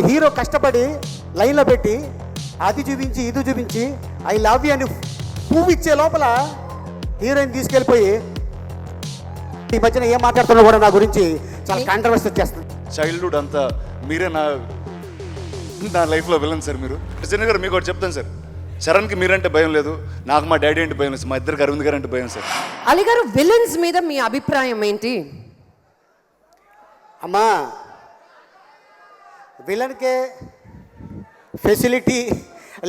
Hero కష్టపడి లైన్లో పెట్టి అది చూపించి ఇది చూపించి ఐ లవ్ యూ అని పువ్వు ఇచ్చే లోపల హీరోయిన్ తీసుకెళ్ళిపోయి ఈ మధ్యన ఏం మాట్లాడుతున్నా కూడా నా గురించి చాలా కాంట్రవర్సీ వచ్చేస్తుంది. చైల్డ్హుడ్ అంతా మీరే నా లైఫ్లో విలన్ సార్ మీరు. చిన్న గారు మీకు ఒకటి చెప్తాను సార్, చరణ్కి మీరంటే భయం లేదు, నాకు మా డాడీ అంటే భయం లేదు, మా ఇద్దరికి అరవింద్ గారు అంటే భయం సార్. అలీ గారు, విలన్స్ మీద మీ అభిప్రాయం ఏంటి? అమ్మా, విలన్కే ఫెసిలిటీ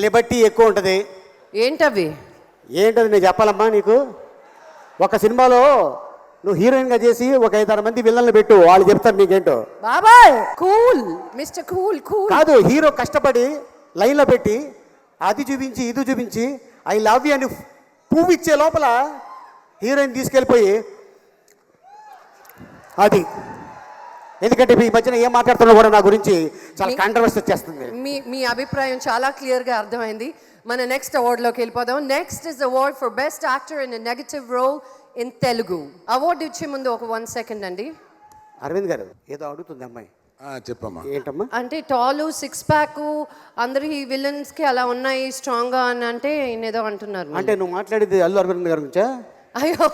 లిబర్టీ ఎక్కువ ఉంటుంది. ఏంటవి? ఏంటది నేను చెప్పాలమ్మా నీకు? ఒక సినిమాలో నువ్వు హీరోయిన్గా చేసి ఒక 5-6 మంది విలన్లు పెట్టు, వాళ్ళు చెప్తారు నీకేంటో. బాబాయ్ కూల్, మిస్టర్ కూల్ కూల్. కాదు, హీరో కష్టపడి లైన్లో పెట్టి అది చూపించి ఇది చూపించి ఐ లవ్ యూ అని పువ్వు ఇచ్చే లోపల హీరోయిన్ తీసుకెళ్ళిపోయి అది. ఎందుకంటే ఈ మధ్యన ఏం మాట్లాడుతున్నా కూడా నా గురించి చాలా కాంట్రవర్సీ వచ్చేస్తుంది. మీ అభిప్రాయం చాలా క్లియర్గా అర్థమైంది. మన నెక్స్ట్ అవార్డులోకి వెళ్ళిపోదాం. Next is award for best actor in negative role in Telugu. Award ఇచ్చే ముందు ఒక 1 సెకండ్ అండి. అరవింద్ గారు ఏదో అడుగుతుంది అమ్మాయి. చెప్పమ్మా. ఏంటమ్మా? అంటే టాలు 6 ప్యాక్ అందరు ఈ విలన్స్ కి అలా ఉన్నాయి స్ట్రాంగ్ గా అని అంటే ఏదో అంటున్నారు. అంటే నువ్వు మాట్లాడేది అల్లు అరవింద్ గారి గురించా? అయ్యో,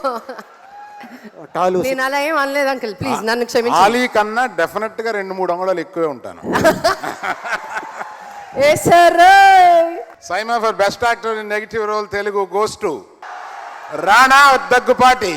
టాలు నేను అలా ఏం అనలేదు అంకుల్, ప్లీజ్ నన్ను క్షమించండి. ఆలీ కన్నా డెఫినెట్ గా 2-3 అంగుళాలు ఎక్కువే ఉంటాను. ఏ sir, SIIMA for best actor in negative role Telugu goes to Rana Daggubati.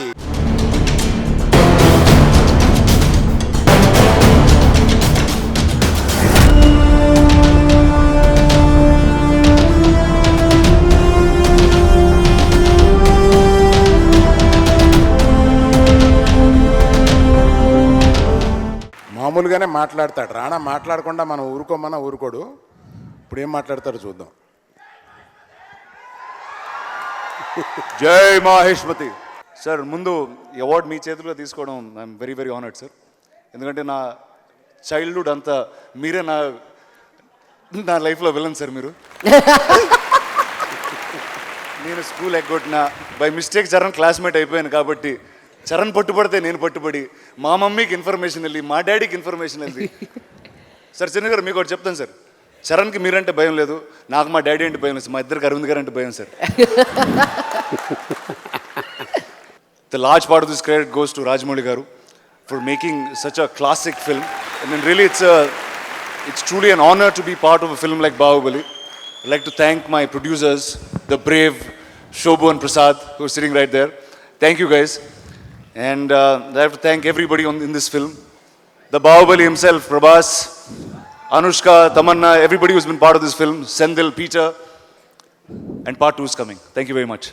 మామూలుగానే మాట్లాడతాడు రాణా, మాట్లాడకుండా మనం ఊరుకోమన్నా ఊరుకోడు. ఇప్పుడు ఏం మాట్లాడతాడో చూద్దాం. జై మహేష్మతి సార్. ముందు ఈ అవార్డు మీ చేతుల్లో తీసుకోవడం I'm very very honoured sir. ఎందుకంటే నా చైల్డ్హుడ్ అంతా మీరే నా లైఫ్లో విలన్ సార్ మీరు. నేను స్కూల్ ఎగ్గొట్టిన బై మిస్టేక్ చరణ్ క్లాస్మేట్ అయిపోయాను కాబట్టి చరణ్ పట్టుబడితే నేను పట్టుబడి మా మమ్మీకి ఇన్ఫర్మేషన్ వెళ్ళి మా డాడీకి ఇన్ఫర్మేషన్ వెళ్ళి. సార్ చిన్న గారు మీకు ఒకటి చెప్తాను సార్, చరణ్కి మీరంటే భయం లేదు, నాకు మా డాడీ అంటే భయం లేదు, మా ఇద్దరికి అరవింద్ గారు అంటే భయం sir. The large part of this credit goes to Rajamouli garu for making such a classic film. I mean, really, it's truly an honor to be part of a film like Bahubali. I'd like to thank my producers, the brave Shobhu and Prasad, who are sitting right there. Thank you, guys. And I have to thank everybody in this film. The Bahubali himself, Prabhas, Anushka, Tamanna, everybody who's been part of this film, Sendil, Peter, and part 2 is coming. Thank you very much.